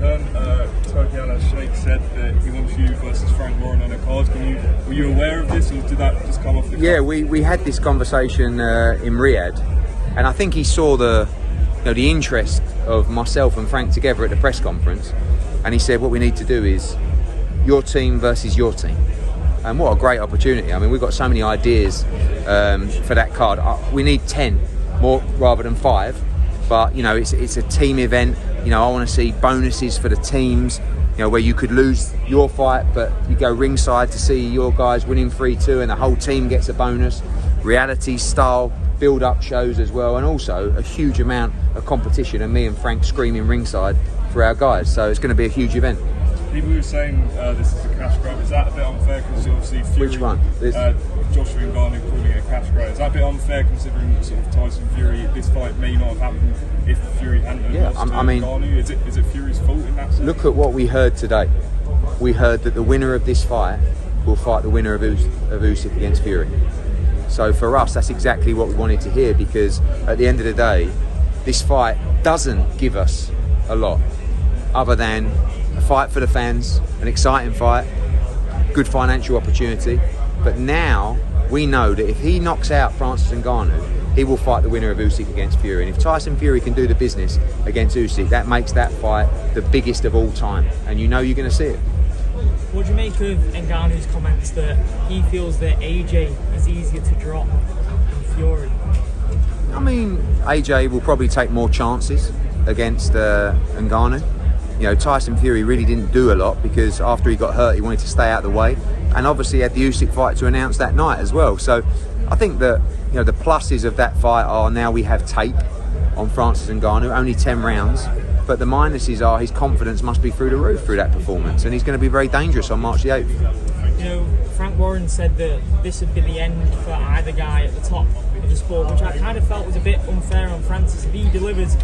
Hearn, Turkey Al-Sheikh said that he wants you versus Frank Warren on a card. Were you aware of this, or did that just come off the card? Yeah, we had this conversation in Riyadh, and I think he saw the interest of myself and Frank together at the press conference, and he said, what we need to do is your team versus your team. And what a great opportunity. I mean, we've got so many ideas for that card. We need 10 more rather than 5, but it's a team event. I want to see bonuses for the teams, where you could lose your fight but you go ringside to see your guys winning 3-2 and the whole team gets a bonus. Reality style build-up shows as well, and also a huge amount of competition, and me and Frank screaming ringside for our guys. So it's going to be a huge event. People were saying this is a cash grab. Is that a bit unfair, because obviously Fury... Which one? Joshua Ngannou calling it a cash grab. Is that a bit unfair, considering sort of Tyson Fury, this fight may not have happened if Fury hadn't lost to Ngannou? Is it Fury's fault in that sense? Look at what we heard today. We heard that the winner of this fight will fight the winner of Usyk against Fury. So for us, that's exactly what we wanted to hear, because at the end of the day, this fight doesn't give us a lot other than a fight for the fans, an exciting fight, good financial opportunity. But now we know that if he knocks out Francis Ngannou, he will fight the winner of Usyk against Fury. And if Tyson Fury can do the business against Usyk, that makes that fight the biggest of all time. And you're going to see it. What do you make of Ngannou's comments that he feels that AJ is easier to drop than Fury? I mean, AJ will probably take more chances against Ngannou. Tyson Fury really didn't do a lot, because after he got hurt, he wanted to stay out of the way, and obviously had the Usyk fight to announce that night as well. So I think that the pluses of that fight are now we have tape on Francis Ngannou, only 10 rounds, but the minuses are his confidence must be through the roof through that performance, and he's going to be very dangerous on March the 8th. Frank Warren said that this would be the end for either guy at the top of the sport, which I kind of felt was a bit unfair on Francis. If he delivers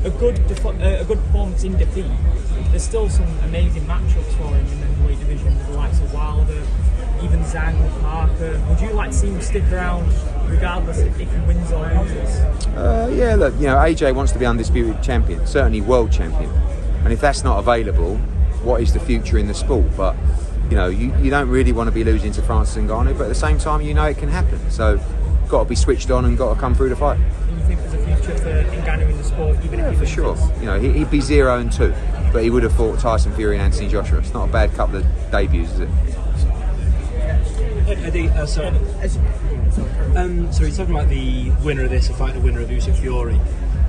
a good performance in defeat, there's still some amazing matchups for him in the heavyweight division, with the likes of Wilder, even Zhang, Parker. Would you like to see him stick around regardless if he wins or loses? Yeah, look, AJ wants to be undisputed champion, certainly world champion, and if that's not available, what is the future in the sport? But you don't really want to be losing to Francis Ngannou, but at the same time, it can happen. So, got to be switched on and got to come through the fight. And you think there's a future for Ngannou in the sport, even if he for sure. He'd be 0-2, but he would have fought Tyson Fury and Anthony Joshua. It's not a bad couple of debuts, is it? Eddie, so he's talking about the winner of this, fighting the winner of Usyk Fury.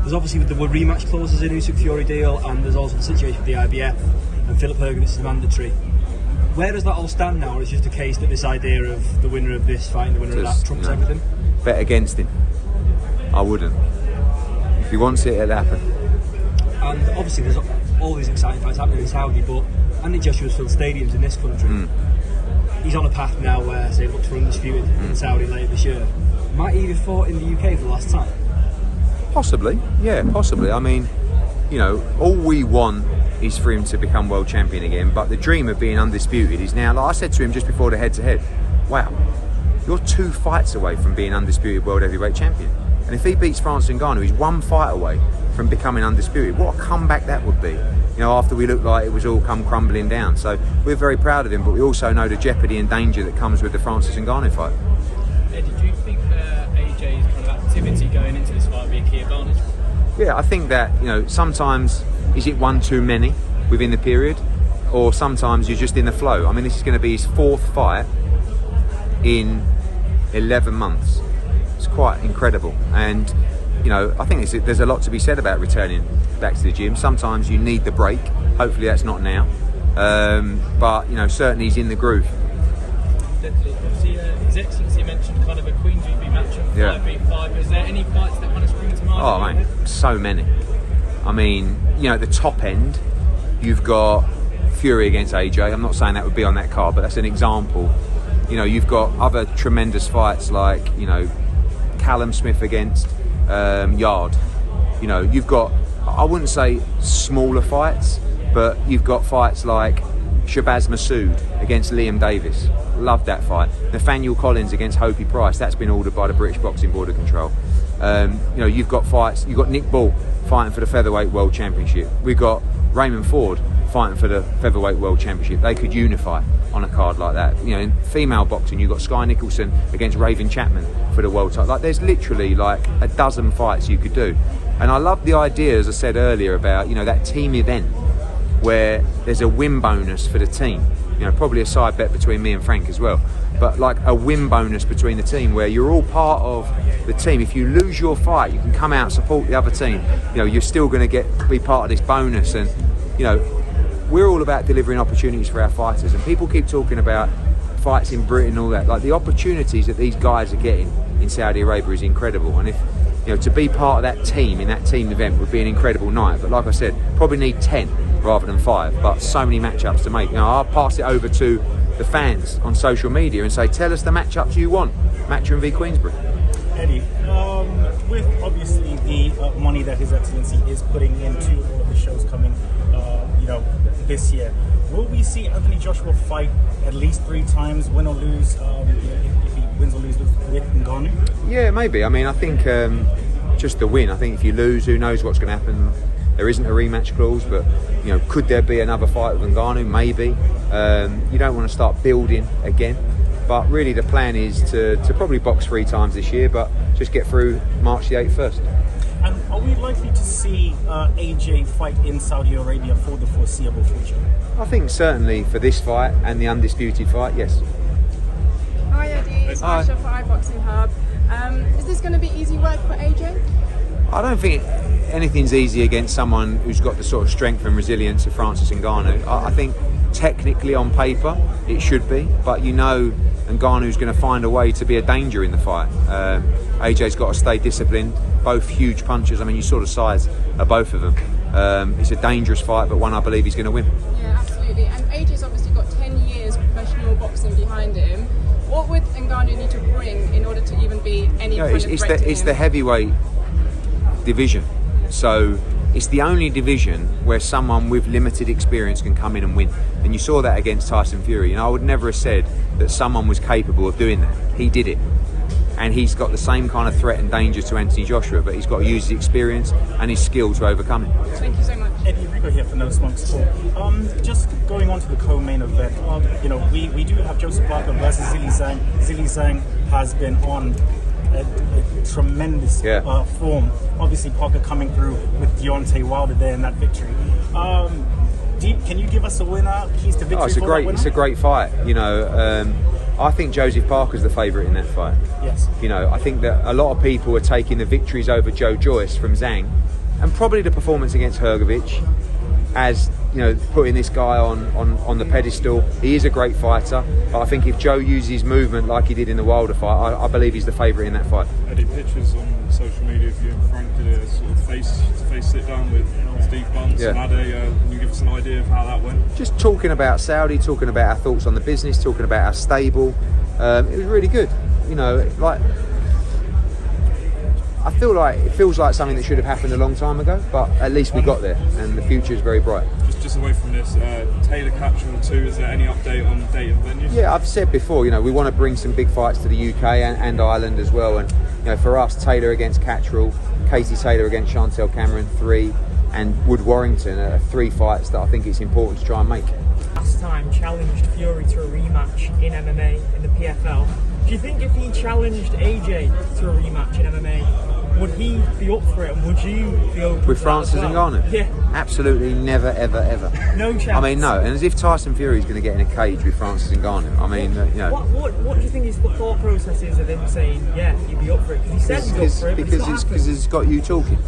There's obviously the rematch clauses in Usyk Fury deal, and there's also the situation with the IBF and Philip Hogan. This is mandatory. Where does that all stand now, or is it just a case that this idea of the winner of this fighting the winner of that trumps everything? Bet against him. I wouldn't. If he wants it, it'll happen. And obviously there's all these exciting fights happening in Saudi, but Anthony Joshua's filled stadiums in this country. He's on a path now where, say, looks for undisputed in Saudi later this year. Might he have fought in the UK for the last time? Possibly, yeah, possibly. I mean, all we want is for him to become world champion again, but the dream of being undisputed is now, like I said to him just before the head-to-head, wow, you're 2 fights away from being undisputed world heavyweight champion. And if he beats Francis Ngannou, he's 1 fight away from becoming undisputed. What a comeback that would be, after we looked like it was all come crumbling down. So we're very proud of him, but we also know the jeopardy and danger that comes with the Francis Ngannou fight. Eddie, do you think AJ's kind of activity going into this fight would be a key advantage? Yeah, I think that, sometimes is it one too many within the period, or sometimes you're just in the flow. I mean, this is going to be his 4th fight in 11 months. It's quite incredible, and I think there's a lot to be said about returning back to the gym. Sometimes you need the break. Hopefully that's not now, but certainly he's in the groove. Obviously, His Excellency mentioned kind of a Queen GB match of 5v5. Is there any fights that kind of spring to mind? Oh mate, so many. I mean, at the top end, you've got Fury against AJ. I'm not saying that would be on that card, but that's an example. You've got other tremendous fights like, Callum Smith against Yard. You've got, I wouldn't say smaller fights, but you've got fights like Shabazz Massoud against Liam Davis. Love that fight. Nathaniel Collins against Hopi Price. That's been ordered by the British Boxing Board of Control. You've got fights. You've got Nick Ball fighting for the featherweight world championship. We've got Raymond Ford fighting for the featherweight world championship. They could unify on a card like that. You know, in female boxing, you've got Sky Nicholson against Raven Chapman for the world title. Like, there's literally like a dozen fights you could do. And I love the idea, as I said earlier, about, you know, that team event where there's a win bonus for the team. You know, probably a side bet between me and Frank as well. But like a win bonus between the team where you're all part of the team. If you lose your fight, you can come out and support the other team. You know, you're still going to be part of this bonus. And, you know, we're all about delivering opportunities for our fighters. And people keep talking about fights in Britain and all that. Like, the opportunities that these guys are getting in Saudi Arabia is incredible. And if, you know, to be part of that team in that team event would be an incredible night. But like I said, probably need 10 rather than 5. But so many matchups to make. You know, I'll pass it over to the fans on social media and say, tell us the matchups you want. Matchroom v Queensbury. Eddie, with obviously the money that His Excellency is putting into all of the shows coming, you know, this year, will we see Anthony Joshua fight at least 3 times, win or lose? If he wins or loses with Ngannou? Yeah, maybe. I mean, I think just the win. I think if you lose, who knows what's going to happen. There isn't a rematch clause, but, you know, could there be another fight with Ngannou? Maybe. You don't want to start building again. But really the plan is to probably box 3 times this year, but just get through March the 8th first. And are we likely to see AJ fight in Saudi Arabia for the foreseeable future? I think certainly for this fight and the undisputed fight, yes. Hi Eddie, it's Marsha for iBoxing Hub. Is this going to be easy work for AJ? I don't think anything's easy against someone who's got the sort of strength and resilience of Francis Ngannou. I think technically on paper it should be, but you know Ngannou's going to find a way to be a danger in the fight. AJ's got to stay disciplined. Both huge punchers. I mean, you saw the size of both of them. It's a dangerous fight, but one I believe he's going to win. Yeah, absolutely. And AJ's obviously got 10 years professional boxing behind him. What would Ngannou need to bring in order to even be any kind of threat to him? It's the heavyweight division. So it's the only division where someone with limited experience can come in and win. And you saw that against Tyson Fury. And I would never have said that someone was capable of doing that. He did it. And he's got the same kind of threat and danger to Anthony Joshua, but he's got to use his experience and his skill to overcome it. Thank you so much. Eddie Rico here for No Smoke Sport. Just going on to the co-main event, you know, we do have Joseph Parker versus Zhilei Zhang. Zhilei Zhang has been on a tremendous form. Obviously, Parker coming through with Deontay Wilder there in that victory. Can you give us a winner? Keys to victory. It's a great fight. You know, I think Joseph Parker's the favourite in that fight. Yes. You know, I think that a lot of people are taking the victories over Joe Joyce from Zhang, and probably the performance against Hrgovic as, you know, putting this guy on the pedestal. He is a great fighter, but I think if Joe uses his movement like he did in the Wilder fight, I believe he's the favourite in that fight. Eddie, pictures on social media of you and Frank did a sort of face sit down with Steve Bunce and Ade. Can you give us an idea of how that went? Just talking about Saudi, talking about our thoughts on the business, talking about our stable. It was really good. You know, like, I feel like it feels like something that should have happened a long time ago, but at least we got there, and the future is very bright. Just away from this, Taylor Catchall 2, is there any update on date and venue? Yeah, I've said before, you know, we want to bring some big fights to the UK and Ireland as well, and, you know, for us, Taylor against Catchall, Katie Taylor against Chantel Cameron 3, and Wood Warrington are 3 fights that I think it's important to try and make. Last time challenged Fury to a rematch in MMA in the PFL. Do you think if he challenged AJ to a rematch in MMA, would he be up for it, and would you be open with Francis Ngannou? Yeah. Absolutely never, ever, ever. No chance. I mean, no. And as if Tyson Fury is going to get in a cage with Francis Ngannou. I mean, you know. What do you think his thought process is of him saying, yeah, he'd be up for it? Because he said he's up for it, because it's got you talking.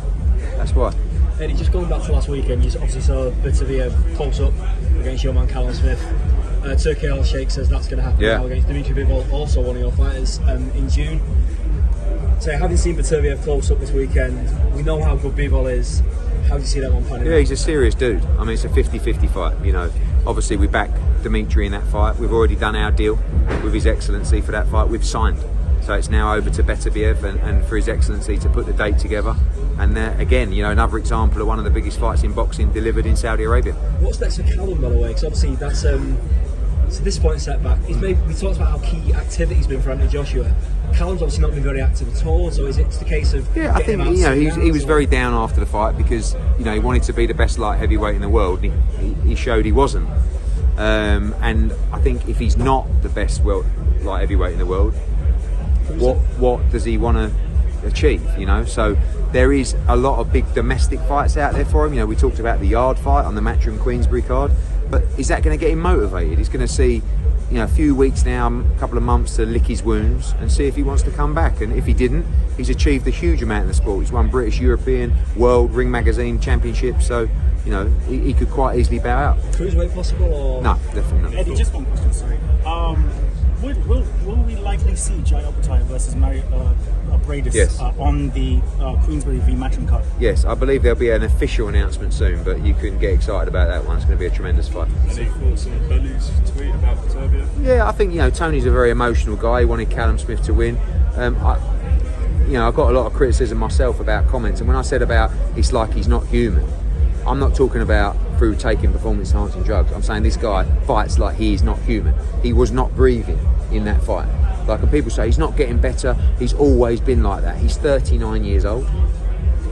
That's why. Eddie, just going back to last weekend, you obviously saw Bitavia close up against your man Callum Smith. Turkey Al Sheikh says that's going to happen now against Dimitri Bivol, also one of your fighters, in June. So having seen Bitavia close up this weekend, we know how good Bivol is. How do you see that one panning out? Yeah, he's a serious dude. I mean, it's a 50-50 fight, you know. Obviously, we back Dimitri in that fight. We've already done our deal with His Excellency for that fight. We've signed. So it's now over to Beterbiev and for His Excellency to put the date together. And again, you know, another example of one of the biggest fights in boxing delivered in Saudi Arabia. What's next for Callum, by the way? Because obviously that's So this point setback, we talked about how key activity's been for Anthony Joshua. Callum's obviously not been very active at all, so is it the case of I think he was very down after the fight because he wanted to be the best light heavyweight in the world. And he showed he wasn't, and I think if he's not the best light heavyweight in the world, what does he want to achieve? So there is a lot of big domestic fights out there for him. We talked about the Yard fight on the Matchroom Queensbury card, but is that going to get him motivated? He's going to see a few weeks now, a couple of months to lick his wounds and see if he wants to come back. And if he didn't, he's achieved a huge amount in the sport. He's won British, European, World, Ring Magazine championships. So, he could quite easily bow out. Cruiserweight possible or? No, definitely not. Eddie, just one question, sorry. Will we likely see Jai Opetaia versus Bradis Yes. On the Queensbury v Matchroom card? Yes, I believe there'll be an official announcement soon, but you can get excited about that one. It's going to be a tremendous fight. Any thoughts on Belly's tweet about Serbia? Yeah, I think Tony's a very emotional guy. He wanted Callum Smith to win. I got a lot of criticism myself about comments, and when I said about it's like he's not human, I'm not talking about through taking performance enhancing drugs. I'm saying this guy fights like he is not human. He was not breathing in that fight. Like when people say he's not getting better, he's always been like that. He's 39 years old,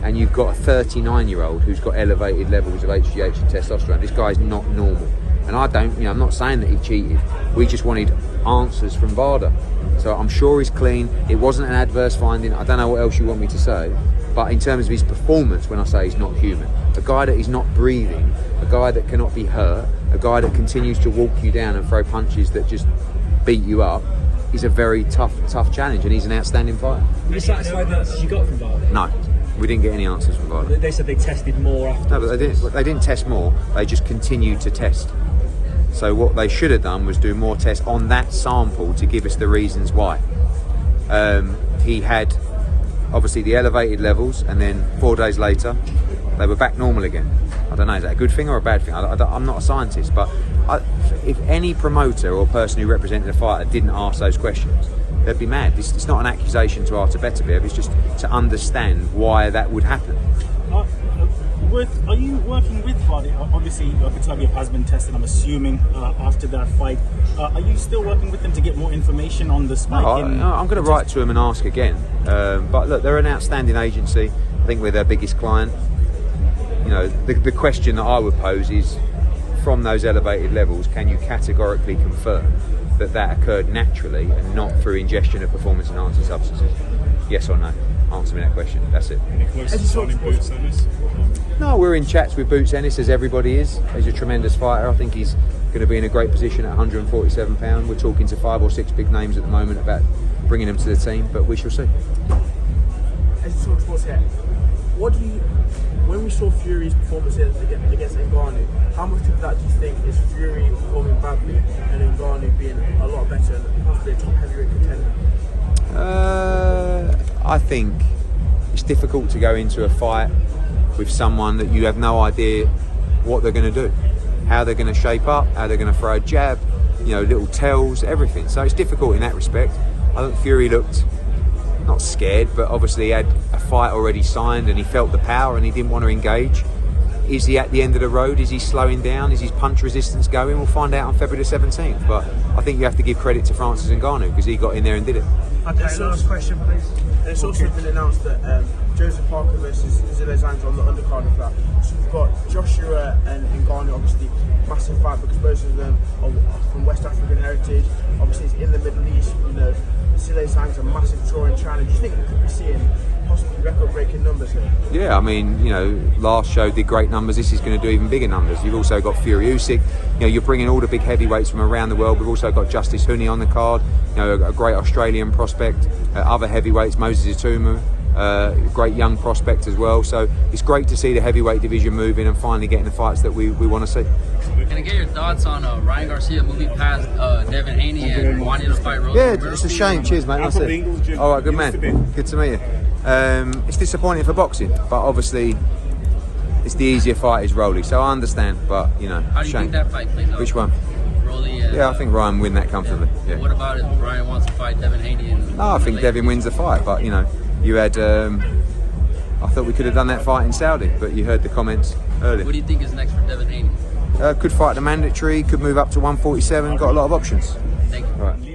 and you've got a 39-year-old who's got elevated levels of HGH and testosterone. This guy's not normal. And I'm not saying that he cheated. We just wanted answers from VADA. So I'm sure he's clean. It wasn't an adverse finding. I don't know what else you want me to say. But in terms of his performance, when I say he's not human, a guy that is not breathing, a guy that cannot be hurt, a guy that continues to walk you down and throw punches that just beat you up, is a very tough challenge, and he's an outstanding fighter. Were you satisfied with the answers you got from VADA? No, we didn't get any answers from VADA. They said they tested more after. No, but they didn't test more. They just continued to test. So what they should have done was do more tests on that sample to give us the reasons why. He had obviously the elevated levels, and then 4 days later they were back normal again. I don't know, is that a good thing or a bad thing? I'm not a scientist, but if any promoter or person who represented a fighter didn't ask those questions, they'd be mad. It's not an accusation to Artabetabev, it's just to understand why that would happen. Are you working with VADA? Obviously, Opetaia has been tested, I'm assuming, after that fight. Are you still working with them to get more information on the spike? No, I'm going to write to them and ask again. But look, they're an outstanding agency. I think we're their biggest client. The question that I would pose is, from those elevated levels, can you categorically confirm that occurred naturally and not through ingestion of performance enhancing substances? Yes or no? Answer me that question. That's it. Any close to signing Boots Ennis? No, we're in chats with Boots Ennis, as everybody is. He's a tremendous fighter. I think he's going to be in a great position at £147. We're talking to 5 or 6 big names at the moment about bringing him to the team, but we shall see. As you talk sports here, when we saw Fury's performance against Ngannou, how much of that do you think is Fury performing badly and Ngannou being a lot better and possibly a top heavyweight contender? I think it's difficult to go into a fight with someone that you have no idea what they're going to do, how they're going to shape up, how they're going to throw a jab, little tells, everything. So it's difficult in that respect. I think Fury looked not scared, but obviously he had a fight already signed and he felt the power and he didn't want to engage. Is he at the end of the road? Is he slowing down? Is his punch resistance going? We'll find out on February the 17th. But I think you have to give credit to Francis Ngannou because he got in there and did it. Okay, last question, please. It's also been announced that Joseph Parker versus Zile Zhang's on the undercard of that. So we've got Joshua and Ngannou, obviously massive fight because both of them are from West African heritage. Obviously, it's in the Middle East. Zile Zhang's a massive draw in China. Do you think we could be seeing possibly record-breaking numbers here? Yeah, I mean, last show did great numbers. This is going to do even bigger numbers. You've also got Fury Usyk. You're bringing all the big heavyweights from around the world. We've also got Justice Huni on the card. A great Australian prospect. Other heavyweights, Moses Itumu, great young prospect as well. So it's great to see the heavyweight division moving and finally getting the fights that we want to see. Can I get your thoughts on Ryan Garcia moving past Devin Haney and wanting to fight Romero? Yeah, it's a shame. Cheers, mate. That's it. All right, good man. Good to meet you. It's disappointing for boxing, but obviously it's the easier fight is Rolly, so I understand. But how do you think that fight plays out? Which one? Rolly. Yeah, I think Ryan win that comfortably. Yeah. What about if Ryan wants to fight Devin Haney? No, I think Devin wins the fight, but you had. I thought we could have done that fight in Saudi, but you heard the comments earlier. What do you think is next for Devin Haney? Could fight the mandatory, could move up to 147, got a lot of options. Thank you. Right.